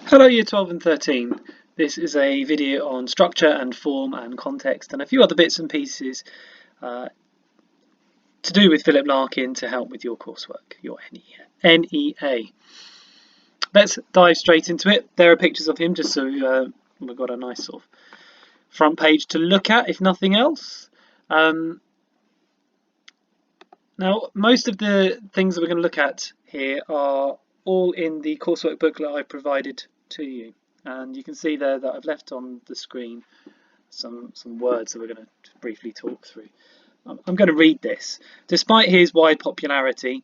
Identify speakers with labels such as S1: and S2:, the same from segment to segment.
S1: Hello Year 12 and 13. This is a video on structure and form and context and a few other bits and pieces to do with Philip Larkin to help with your coursework, your NEA. Let's dive straight into it. There are pictures of him just so we've got a nice sort of front page to look at, if nothing else. Now, most of the things that we're going to look at here are all in the coursework booklet I provided to you, and you can see there that I've left on the screen some words that we're going to briefly talk through. I'm going to read this. Despite his wide popularity,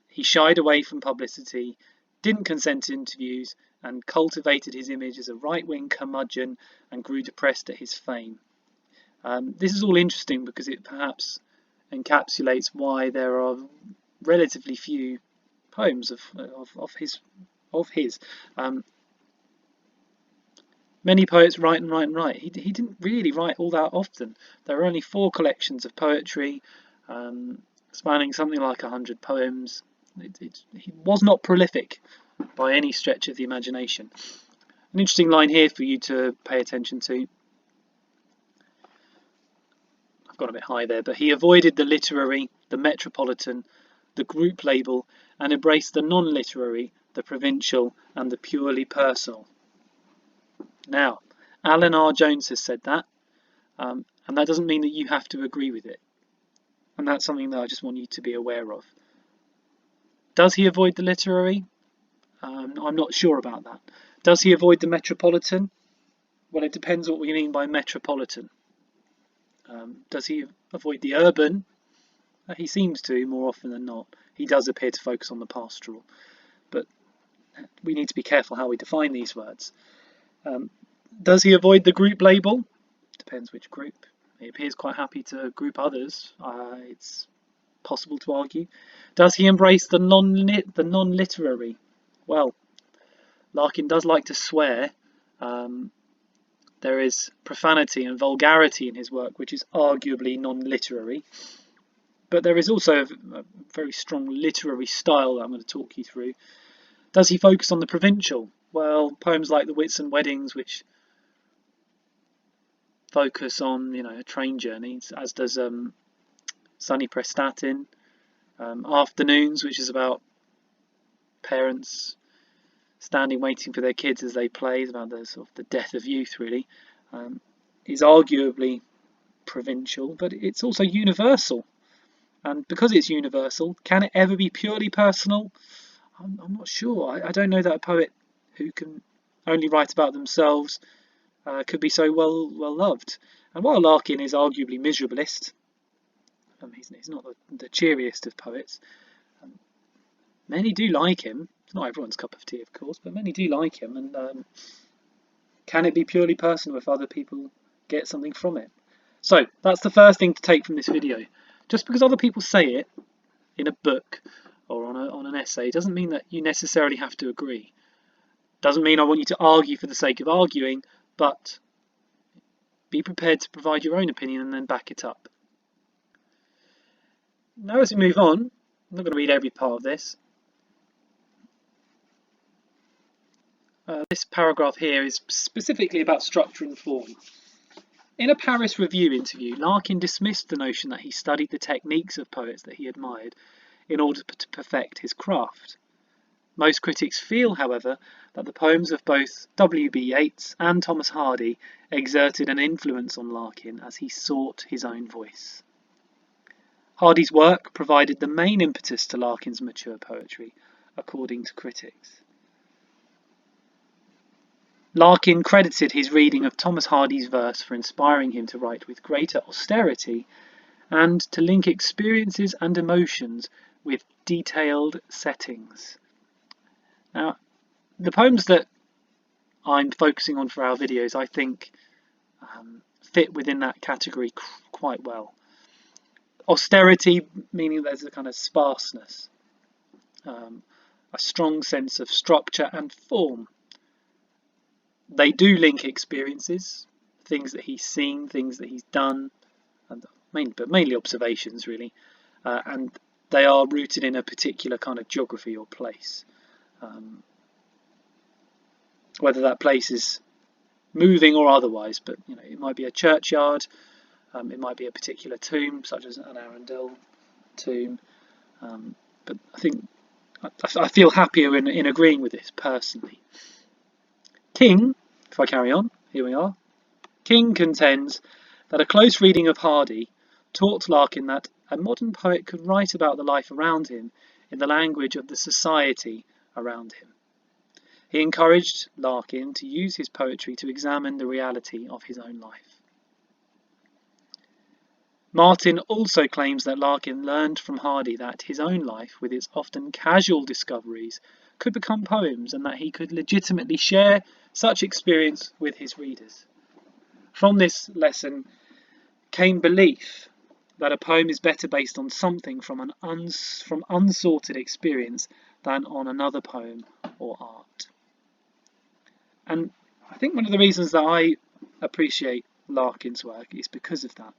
S1: he shied away from publicity, didn't consent to interviews, and cultivated his image as a right-wing curmudgeon and grew depressed at his fame. This is all interesting because it perhaps encapsulates why there are relatively few poems of his. Many poets write and write and write. He didn't really write all that often. There are only 4 collections of poetry, spanning something like 100 poems. He was not prolific by any stretch of the imagination. An interesting line here for you to pay attention to. I've gone a bit high there, but he avoided the literary, the metropolitan, the group label, and embraced the non-literary, the provincial, and the purely personal. Now, Alan R. Jones has said that, and that doesn't mean that you have to agree with it. And that's something that I just want you to be aware of. Does he avoid the literary? I'm not sure about that. Does he avoid the metropolitan? Well, it depends what we mean by metropolitan. Does he avoid the urban? He seems to more often than not. He does appear to focus on the pastoral, but we need to be careful how we define these words. Does he avoid the group label? Depends which group. He appears quite happy to group others. It's possible to argue. Does he embrace the non-literary? Well, Larkin does like to swear. There is profanity and vulgarity in his work, which is arguably non-literary. But there is also a very strong literary style that I'm going to talk you through. Does he focus on the provincial? Well, poems like the Whitsun Weddings, which focus on train journeys, as does Sunny Prestatin. Afternoons, which is about parents standing waiting for their kids as they play, is about the death of youth, really, is arguably provincial, but it's also universal. And because it's universal, can it ever be purely personal? I'm not sure. I don't know that a poet who can only write about themselves could be so well loved. And while Larkin is arguably miserabilist, he's not the cheeriest of poets. Many do like him. It's not everyone's cup of tea, of course, but many do like him. And can it be purely personal if other people get something from it? So that's the first thing to take from this video. Just because other people say it in a book or on an essay doesn't mean that you necessarily have to agree. Doesn't mean I want you to argue for the sake of arguing, but be prepared to provide your own opinion and then back it up. Now, as we move on, I'm not going to read every part of this. This paragraph here is specifically about structure and form. In a Paris Review interview, Larkin dismissed the notion that he studied the techniques of poets that he admired in order to perfect his craft. Most critics feel, however, that the poems of both W.B. Yeats and Thomas Hardy exerted an influence on Larkin as he sought his own voice. Hardy's work provided the main impetus to Larkin's mature poetry, according to critics. Larkin credited his reading of Thomas Hardy's verse for inspiring him to write with greater austerity and to link experiences and emotions with detailed settings. Now, the poems that I'm focusing on for our videos, I think, fit within that category quite well. Austerity, meaning there's a kind of sparseness, a strong sense of structure and form. They do link experiences, things that he's seen, things that he's done, but mainly observations, really, and they are rooted in a particular kind of geography or place. whether that place is moving or otherwise. But it might be a churchyard, it might be a particular tomb, such as an Arundel tomb. But I think I feel happier in agreeing with this personally. King, if I carry on, here we are. King contends that a close reading of Hardy taught Larkin that a modern poet could write about the life around him in the language of the society around him. He encouraged Larkin to use his poetry to examine the reality of his own life. Martin also claims that Larkin learned from Hardy that his own life, with its often casual discoveries, could become poems, and that he could legitimately share such experience with his readers. From this lesson came belief that a poem is better based on something from unsorted experience than on another poem or art. And I think one of the reasons that I appreciate Larkin's work is because of that.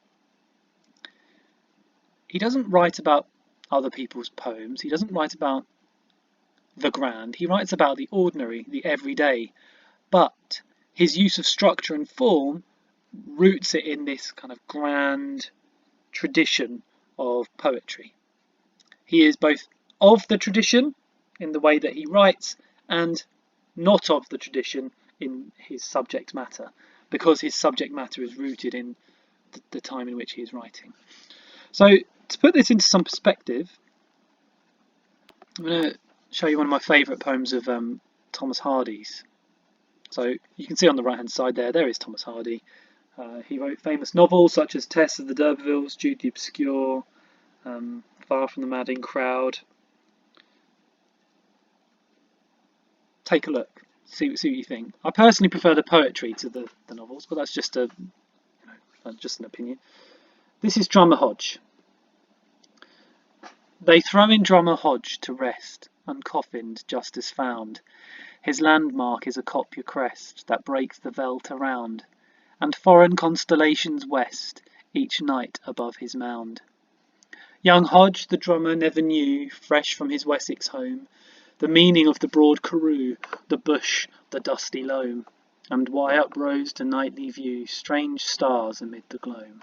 S1: He doesn't write about other people's poems. He doesn't write about the grand. He writes about the ordinary, the everyday. But his use of structure and form roots it in this kind of grand tradition of poetry. He is both of the tradition in the way that he writes and not of the tradition in his subject matter, because his subject matter is rooted in the time in which he is writing. So to put this into some perspective, I'm going to show you one of my favourite poems of Thomas Hardy's. So you can see on the right hand side there is Thomas Hardy. He wrote famous novels such as Tess of the D'Urbervilles, Jude the Obscure, Far from the Madding Crowd. Take a look, see what you think. I personally prefer the poetry to the novels, but that's just just an opinion. This is Drummer Hodge. They throw in Drummer Hodge to rest, uncoffined, justice found. His landmark is a coppier crest that breaks the veldt around, and foreign constellations west, each night above his mound. Young Hodge, the drummer, never knew, fresh from his Wessex home, the meaning of the broad Carew, the bush, the dusty loam, and why uprose to nightly view strange stars amid the gloam.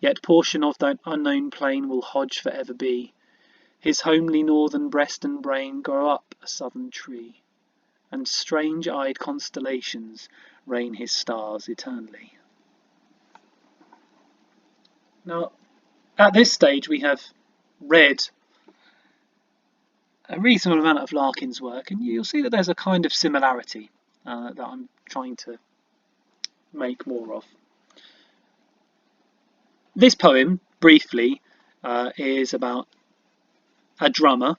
S1: Yet portion of that unknown plain will Hodge for ever be. His homely northern breast and brain grow up a southern tree, and strange-eyed constellations rain his stars eternally. Now, at this stage we have read a reasonable amount of Larkin's work, and you'll see that there's a kind of similarity that I'm trying to make more of. This poem, briefly, is about a drummer,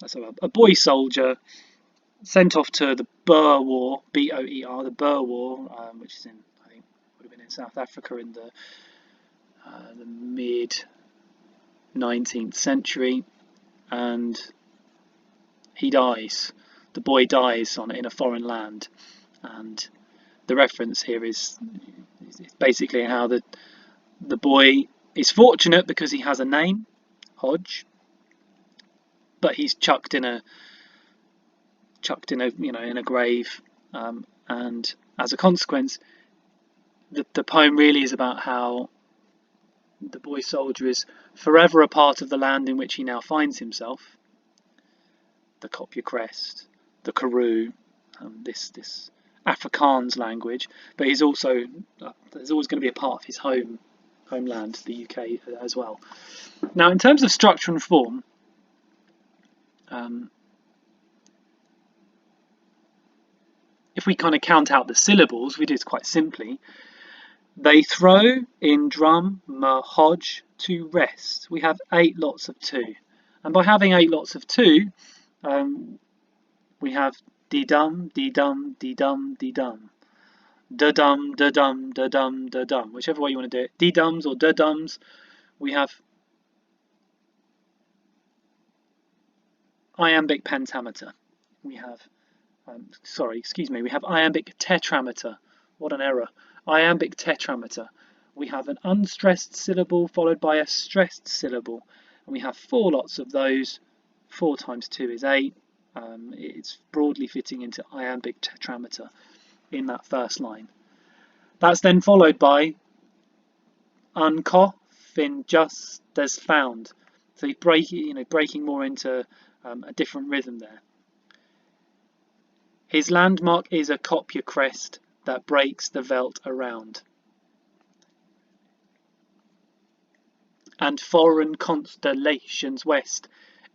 S1: so a boy soldier, sent off to the Boer War, Boer, the Boer War, which is I think would have been in South Africa in the mid 19th century, and he dies. The boy dies in a foreign land, and the reference here is basically how the boy is fortunate because he has a name, Hodge, but he's chucked in a in a grave, and as a consequence, the poem really is about how the boy soldier is forever a part of the land in which he now finds himself, the Copia Crest, the Carew, this Afrikaans language, but he's also there's always going to be a part of his homeland, the UK, as well. Now, in terms of structure and form, if we kind of count out the syllables, we do it quite simply. They throw in Drummer Hodge to rest. We have 8 lots of 2, and by having 8 lots of 2, we have dee-dum, dee-dum, dee-dum, dee-dum, da-dum, da-dum, da-dum, da-dum, whichever way you want to do it, dee-dums or da-dums. We have iambic pentameter. We have we have iambic tetrameter. What an error. Iambic tetrameter. We have an unstressed syllable followed by a stressed syllable, and we have 4 lots of those. 4 times 2 is 8, It's broadly fitting into iambic tetrameter in that first line. That's then followed by uncoffin just as found. So you breaking more into a different rhythm there. His landmark is a coppier crest that breaks the veldt around. And foreign constellations west,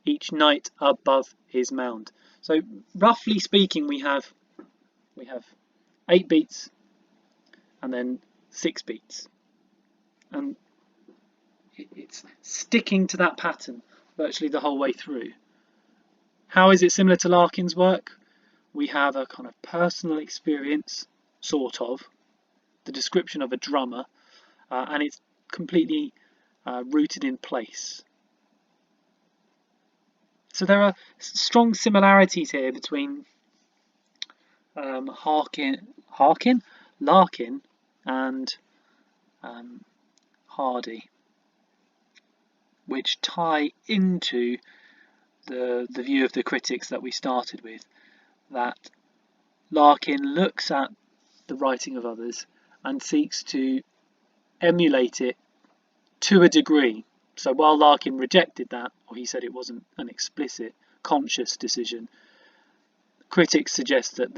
S1: each night above his mound. So roughly speaking, we have 8 beats and then 6 beats, and it's sticking to that pattern virtually the whole way through. How is it similar to Larkin's work? We have a kind of personal experience, sort of, the description of a drummer, and it's completely rooted in place. So there are strong similarities here between Larkin and Hardy, which tie into the view of the critics that we started with, that Larkin looks at the writing of others and seeks to emulate it to a degree. So while Larkin rejected that, or he said it wasn't an explicit, conscious decision, critics suggest that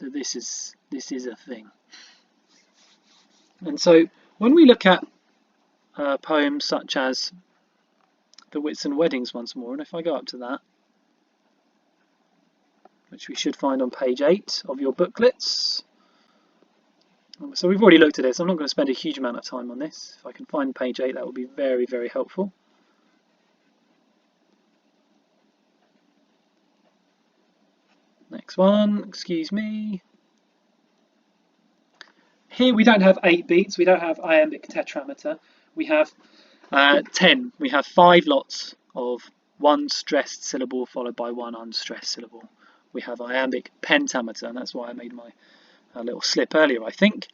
S1: this is a thing. And so when we look at poems such as the Whitsun Weddings once more, and if I go up to that, which we should find on page 8 of your booklets. So we've already looked at this. I'm not going to spend a huge amount of time on this. If I can find page 8, that would be very, very helpful. Next one, excuse me. Here we don't have 8 beats. We don't have iambic tetrameter. We have 10. We have 5 lots of one stressed syllable followed by one unstressed syllable. We have iambic pentameter, and that's why I made my little slip earlier, I think.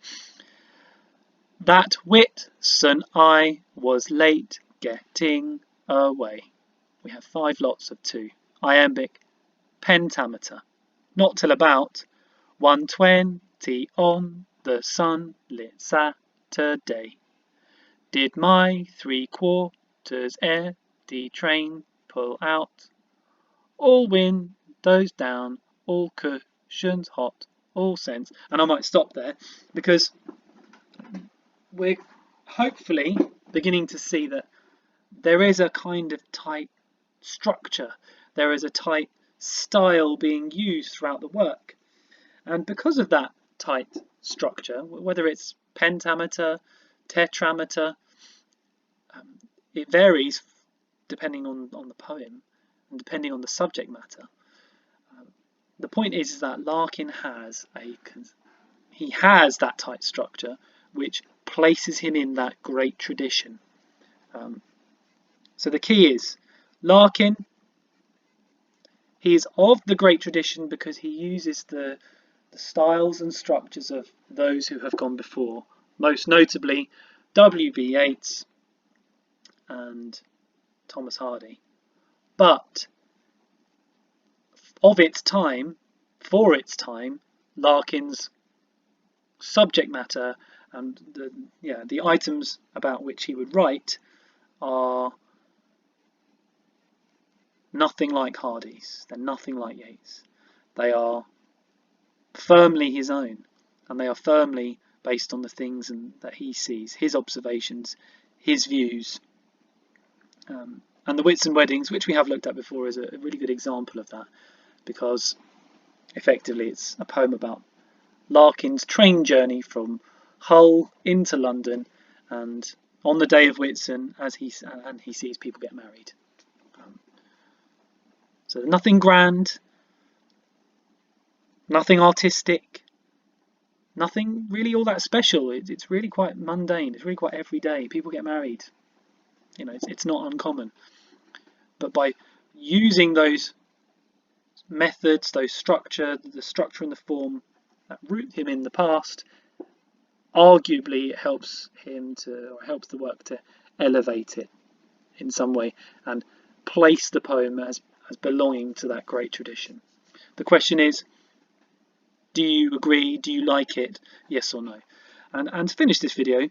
S1: That Whitsun I was late getting away. We have 5 lots of 2. Iambic pentameter. Not till about 1:20 on the sunlit Saturday did my 3/4 empty train pull out. All windows down, all cushions hot, all sense. And I might stop there because we're hopefully beginning to see that there is a kind of tight structure. There is a tight style being used throughout the work. And because of that tight structure, whether it's pentameter, tetrameter, it varies depending on the poem and depending on the subject matter. The point is that Larkin has that tight structure which places him in that great tradition. So the key is Larkin, he is of the great tradition because he uses the styles and structures of those who have gone before, most notably W.B. Yeats and Thomas Hardy. But of its time, for its time, Larkin's subject matter and the items about which he would write are nothing like Hardy's. They're nothing like Yeats. They are firmly his own, and they are firmly based on the things that he sees, his observations, his views. And the Whitsun Weddings, which we have looked at before, is a really good example of that, because effectively it's a poem about Larkin's train journey from Hull into London, and on the day of Whitsun, as he sees people get married. So nothing grand, nothing artistic, nothing really all that special. It's really quite mundane. It's really quite everyday. People get married. It's not uncommon. But by using those methods, the structure and the form that root him in the past, arguably it helps the work to elevate it in some way and place the poem as belonging to that great tradition. The question is, do you agree? Do you like it? Yes or no? And to finish this video,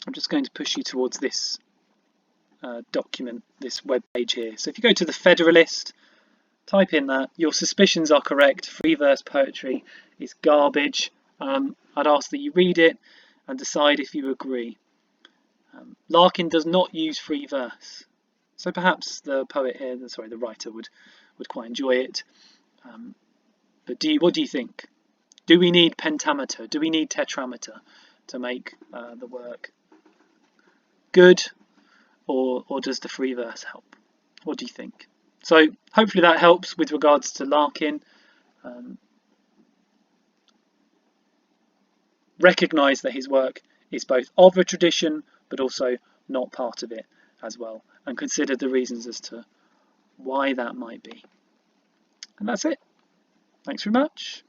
S1: I'm just going to push you towards this document, this web page here. So if you go to the Federalist, type in that. Your suspicions are correct. Free verse poetry is garbage. I'd ask that you read it and decide if you agree. Larkin does not use free verse, so perhaps the poet here, the writer would quite enjoy it. But what do you think? Do we need pentameter? Do we need tetrameter to make the work good, or does the free verse help? What do you think? So hopefully that helps with regards to Larkin. Recognise that his work is both of a tradition but also not part of it as well, and consider the reasons as to why that might be. And that's it. Thanks very much.